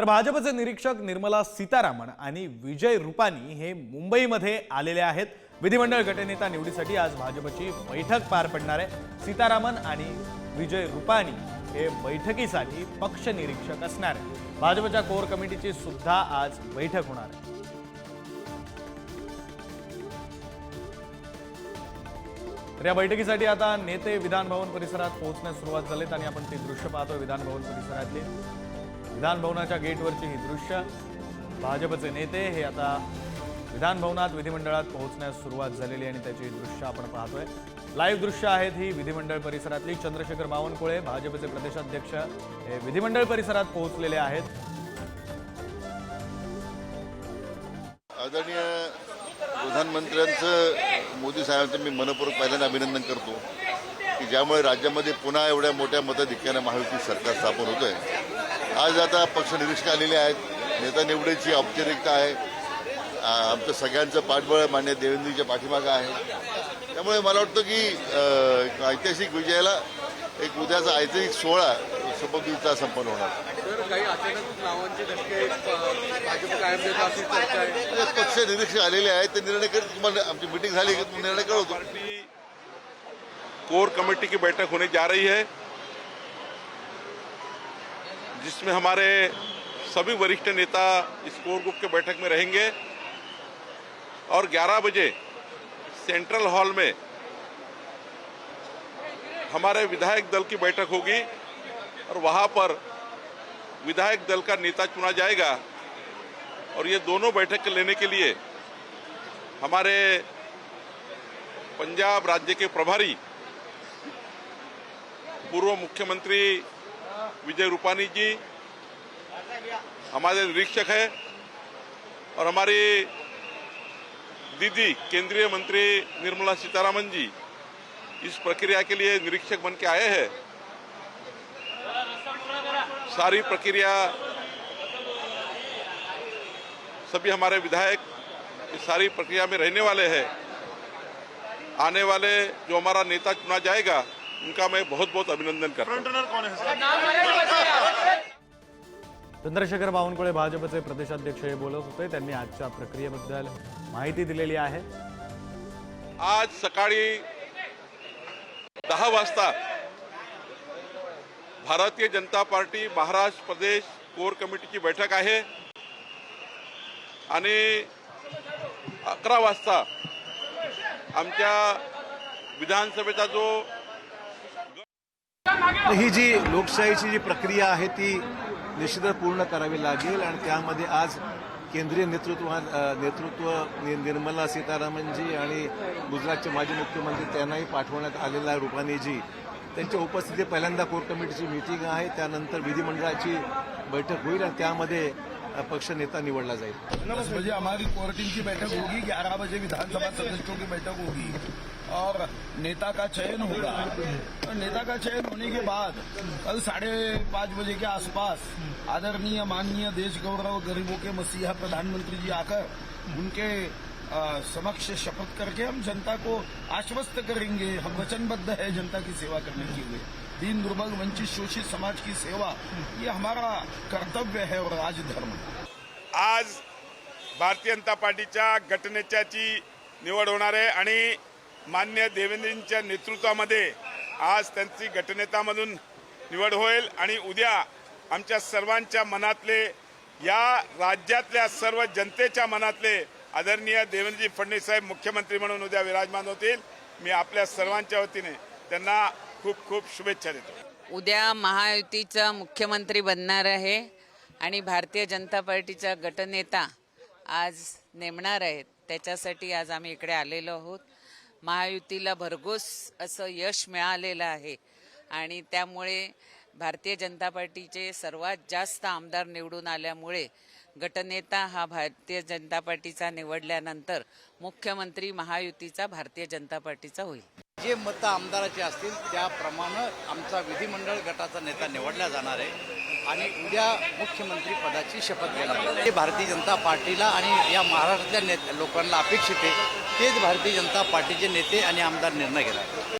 तर भाजपचे निरीक्षक निर्मला सीतारामन आणि विजय रुपानी हे मुंबईमध्ये आलेले आहेत। विधिमंडळ गटनेता निवडीसाठी आज भाजपची बैठक पार पडणार आहे। सीतारामन आणि विजय रुपानी हे बैठकीसाठी पक्ष निरीक्षक असणार आहेत। भाजपच्या कोर कमिटीची सुद्धा आज बैठक होणार आहे। तर या बैठकीसाठी आता नेते विधान भवन परिसरात पोहोचण्यास सुरुवात झालीत आणि आपण ती दृश्य पाहतोय। विधान भवन परिसरातली विधान भवनाच्या गेटवरची ही दृश्य, भाजपचे नेते हे आता विधान भवनात विधिमंडळात पोहोचण्यास सुरुवात झालेली आणि त्याची दृश्य आपण पाहतोय। लाईव्ह दृश्य आहेत ही विधिमंडळ परिसरातली। चंद्रशेखर बावनकुळे भाजपचे प्रदेशाध्यक्ष हे विधिमंडळ परिसरात पोहोचलेले आहेत। आदरणीय प्रधानमंत्र्यांचं मोदी साहेबांचं मी मनपूर्वक पहिल्यांदा अभिनंदन करतो की ज्यामुळे राज्यामध्ये पुन्हा एवढ्या मोठ्या मताधिक्याने महायुती सरकार स्थापन होतोय। आज आता पक्ष निरीक्षक आलेले आहेत, नेता निवडीची औपचारिकता आहे, आमचं सगळ्यांचं पाठबळ मान्य देवेंद्रजीच्या पाठीमागं आहे। त्यामुळे मला वाटतं की ऐतिहासिक विजयाला एक उद्याचा ऐतिहासिक सोहळा शपथविधीचा संपन्न होणार। काही अचानक नावांचे धक्के भाजप कायम देत अशी चर्चा आहे। पक्ष निरीक्षक आलेले आहेत, ते निर्णय करत तुम्हाला आमची मीटिंग झाली की निर्णय कळवतो। कोर कमेटी की बैठक होने जा रही है जिसमें हमारे सभी वरिष्ठ नेता इस कोर ग्रुप के बैठक में रहेंगे और 11 बजे सेंट्रल हॉल में हमारे विधायक दल की बैठक होगी और वहां पर विधायक दल का नेता चुना जाएगा। और ये दोनों बैठक लेने के लिए हमारे पंजाब राज्य के प्रभारी पूर्व मुख्यमंत्री विजय रूपानी जी हमारे निरीक्षक है और हमारी दीदी केंद्रीय मंत्री निर्मला सीतारामन जी इस प्रक्रिया के लिए निरीक्षक बन के आए हैं। सारी प्रक्रिया सभी हमारे विधायक इस सारी प्रक्रिया में रहने वाले हैं। आने वाले जो हमारा नेता चुना जाएगा उनका मैं बहुत बहुत अभिनंदन करता हूं। चंद्रशेखर बावनकुळे भाजपचे प्रदेशाध्यक्ष हे बोलत होते। त्यांनी आजच्या प्रक्रियेबद्दल माहिती दिलेली आहे। आज सकाळी 10 वाजता भारतीय जनता पार्टी महाराष्ट्र प्रदेश कोर कमिटीची बैठक आहे आणि 11 वाजता आमच्या विधानसभेचा जो ही जी लोकशाहीची जी प्रक्रिया आहे ती निश्चितच पूर्ण करावी लागेल आणि त्यामध्ये आज केंद्रीय नेतृत्व निर्मला सीतारामनजी आणि गुजरातचे माजी मुख्यमंत्री त्यांनाही पाठवण्यात आलेला आहे रुपानीजी। त्यांच्या उपस्थितीत पहिल्यांदा कोर कमिटीची मीटिंग आहे, त्यानंतर विधिमंडळाची बैठक होईल आणि त्यामध्ये पक्ष नेता निवडला जाईल। 10 बजे हमारी कोर टीम की बैठक होगी, 11 बजे विधानसभा सदस्यों की बैठक होगी और नेता का चयन होगा। और नेता का चयन होने के बाद कल 5:30 बजे के आसपास आदरणीय माननीय देश गौरव गरीबों के मसीहा प्रधानमंत्री जी आकर उनके समक्ष शपथ करके हम जनता को आश्वस्त करेंगे। हम वचनबद्ध है जनता की सेवा करने के लिए। दीन दुर्बल वंचित शोषित समाज की सेवा ये हमारा कर्तव्य है और राजधर्म। आज भारतीय जनता पार्टीच्या गटनेत्याची निवड होणार आहे आणि मान्य देवेंद्रजींच्या नेतृत्वामध्ये आज त्यांची गटनेतामधून निवड होईल आणि उद्या आमच्या सर्वांच्या मनातले या राज्यातल्या सर्व जनतेच्या मनातले आदरणीय देवेंद्रजी फडणवीस साहेब मुख्यमंत्री म्हणून उद्या विराजमान होतील। मी आपल्या सर्वांच्या वतीने त्यांना खूप खूप शुभेच्छा देतो। उद्या महायुतीचा मुख्यमंत्री बनणार आहे आणि भारतीय जनता पार्टीचा गटनेता आज नेमणार आहेत। त्याच्यासाठी आज आम्ही इकडे आलेलो आहोत। महायुतीला भरघोस असं यश मिळालेलं आहे आणि त्यामुळे भारतीय जनता पार्टीचे सर्वात जास्त आमदार निवडून आल्यामुळे गटनेता हा भारतीय जनता पार्टीचा निवडल्यानंतर मुख्यमंत्री महायुतीचा भारतीय जनता पार्टीचा होईल। जे मतं आमदाराचे असतील त्याप्रमाणे आमचा विधिमंडळ गटाचा नेता निवडला जाणार आहे आणि उद्या मुख्यमंत्री पदाची शपथ घेणार आहे। ते भारतीय जनता पार्टीला आणि या महाराष्ट्रातल्या लोकांना अपेक्षित आहे तेच भारतीय जनता पार्टीचे नेते आणि आमदार निर्णय घेणार।